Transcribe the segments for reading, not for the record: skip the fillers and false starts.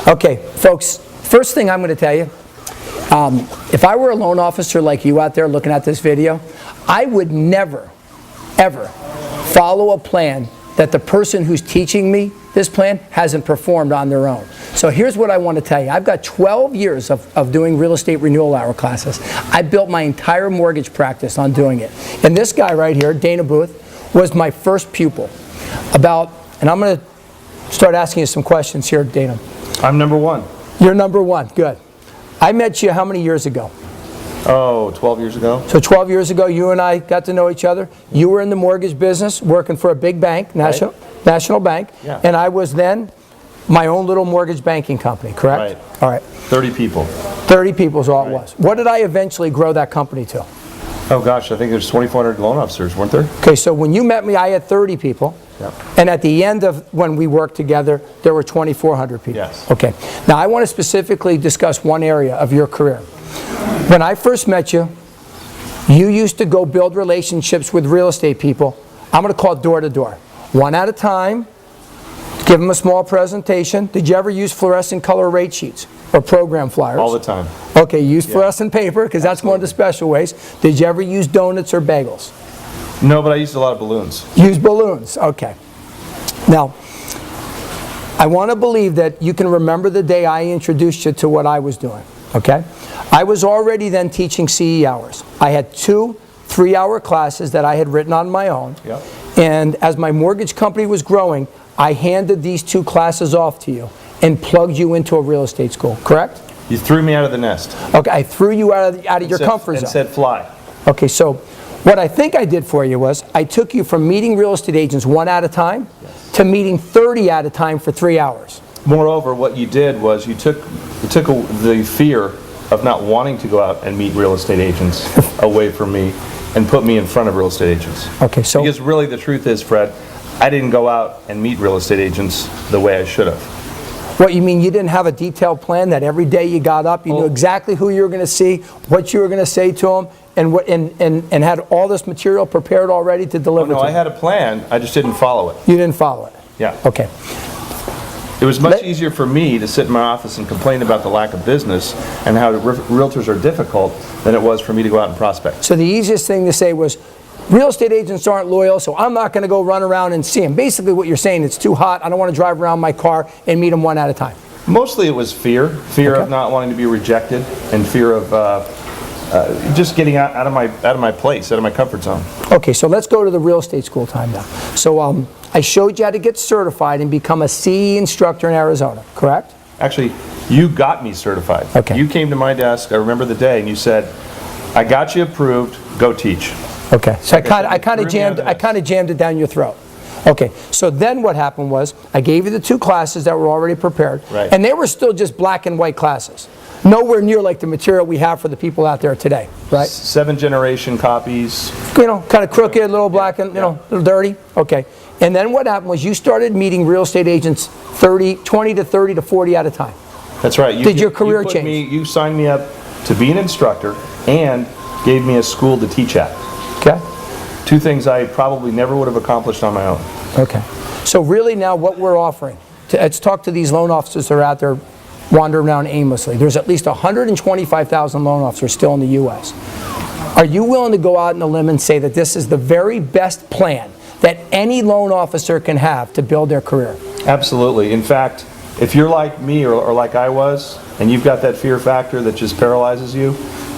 Okay, folks, first thing I'm going to tell you, if I were a loan officer like you out there looking at this video, I would never, ever follow a plan that the person who's teaching me this plan hasn't performed on their own. So here's what I want to tell you. I've got 12 years of doing real estate renewal hour classes. I built my entire mortgage practice on doing it. And this guy right here, Dana Booth, was my first pupil. And I'm going to start asking you some questions here, Dana. I'm number one. You're number one, good. I met you how many years ago? Oh, 12 years ago. So 12 years ago, you and I got to know each other. You were in the mortgage business, working for a big bank, National Bank, Yeah. and I was then my own little mortgage banking company, correct? Right. All right. 30 people. 30 people is all it was. What did I eventually grow that company to? Oh gosh, I think there's 2,400 loan officers, weren't there? Okay, so when you met me, I had 30 people. Yep. And at the end of when we worked together, there were 2,400 people. Yes. Okay. Now I want to specifically discuss one area of your career. When I first met you, you used to go build relationships with real estate people. I'm going to call it door to door. One at a time, give them a small presentation. Did you ever use fluorescent color rate sheets or program flyers? All the time. Okay, you use fluorescent paper because that's one of the special ways. Did you ever use donuts or bagels? No, but I used a lot of balloons. Use balloons, okay. Now, I want to believe that you can remember the day I introduced you to what I was doing, okay? I was already then teaching CE hours. I had 2 3-hour classes that I had written on my own. Yep. And as my mortgage company was growing, I handed these 2 classes off to you and plugged you into a real estate school, correct? You threw me out of the nest. Okay, I threw you out of your comfort zone. And said fly. Okay, so what I think I did for you was I took you from meeting real estate agents 1 at a time to meeting 30 at a time for 3 hours. Moreover, what you did was you took the fear of not wanting to go out and meet real estate agents away from me and put me in front of real estate agents. Okay, so because really the truth is, Fred, I didn't go out and meet real estate agents the way I should have. what you mean you didn't have a detailed plan that every day you got up, you knew exactly who you were going to see, what you were going to say to them, and had all this material prepared already to deliver to them? I had a plan, I just didn't follow it. You didn't follow it? Yeah. Okay. It was much easier for me to sit in my office and complain about the lack of business and how realtors are difficult than it was for me to go out and prospect. So the easiest thing to say was, real estate agents aren't loyal, so I'm not going to go run around and see them. Basically what you're saying, it's too hot, I don't want to drive around my car and meet them one at a time. Mostly it was fear of not wanting to be rejected, and fear of just getting out of my place, out of my comfort zone. Okay, so let's go to the real estate school time now. So I showed you how to get certified and become a CE instructor in Arizona, correct? Actually, you got me certified. Okay. You came to my desk, I remember the day, and you said, I got you approved, go teach. Okay, so Like I kind of jammed it down your throat. Okay, so then what happened was I gave you the 2 classes that were already prepared, Right. and they were still just black and white classes. Nowhere near like the material we have for the people out there today, right? 7th-generation copies. You know, kind of crooked, a little black and, you know, a little dirty. Okay, and then what happened was you started meeting real estate agents 20 to 30 to 40 at a time. That's right. Did your career change? You signed me up to be an instructor and gave me a school to teach at. Okay. 2 things I probably never would have accomplished on my own. Okay. So really now what we're offering, let's talk to these loan officers that are out there wandering around aimlessly. There's at least 125,000 loan officers still in the U.S. Are you willing to go out on a limb and say that this is the very best plan that any loan officer can have to build their career? Absolutely. In fact, if you're like me or like I was, and you've got that fear factor that just paralyzes you,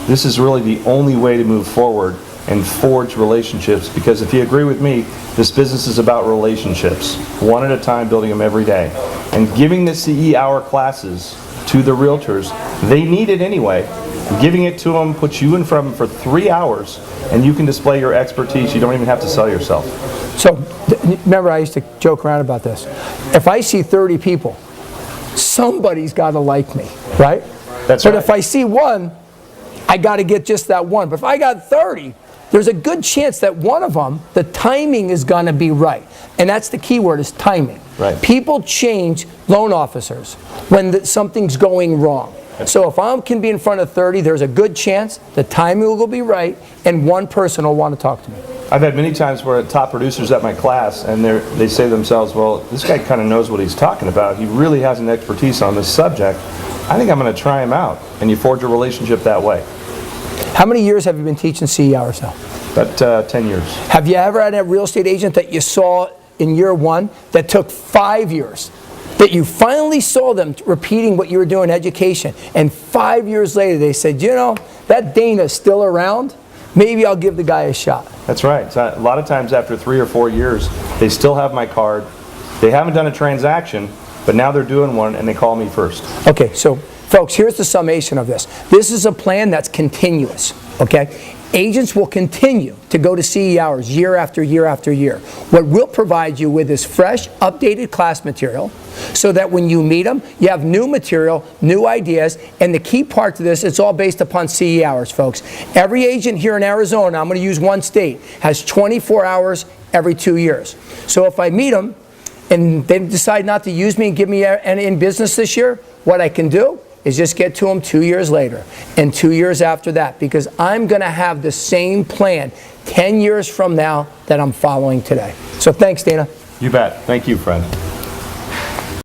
this is really the only way to move forward and forge relationships, because if you agree with me, this business is about relationships, one at a time, building them every day. And giving the CE hour classes to the realtors, they need it anyway. Giving it to them puts you in front of them for 3 hours, and you can display your expertise. You don't even have to sell yourself. So, remember I used to joke around about this. If I see 30 people, somebody's got to like me, right? That's right. But right. if I see one, I got to get just that one. But if I got 30, there's a good chance that one of them, the timing is going to be right. And that's the key word, is timing. Right. People change loan officers when something's going wrong. So if I can be in front of 30, there's a good chance the timing will be right and one person will want to talk to me. I've had many times where top producers at my class, and they say to themselves, well, this guy kind of knows what he's talking about. He really has an expertise on this subject. I think I'm going to try him out. And you forge a relationship that way. How many years have you been teaching CE hours now? About 10 years. Have you ever had a real estate agent that you saw in year one that took 5 years, that you finally saw them repeating what you were doing in education, and 5 years later they said, you know, that Dana's still around, maybe I'll give the guy a shot? That's right. So a lot of times after 3 or 4 years, they still have my card. They haven't done a transaction, but now they're doing one and they call me first. Okay, so folks, here's the summation of this. This is a plan that's continuous, okay? Agents will continue to go to CE hours year after year after year. What we'll provide you with is fresh, updated class material so that when you meet them, you have new material, new ideas, and the key part to this, it's all based upon CE hours, folks. Every agent here in Arizona, I'm going to use one state, has 24 hours every 2 years. So if I meet them and they decide not to use me and give me in business this year, what I can do is just get to them 2 years later and 2 years after that, because I'm going to have the same plan 10 years from now that I'm following today. So thanks, Dana. You bet. Thank you, friend.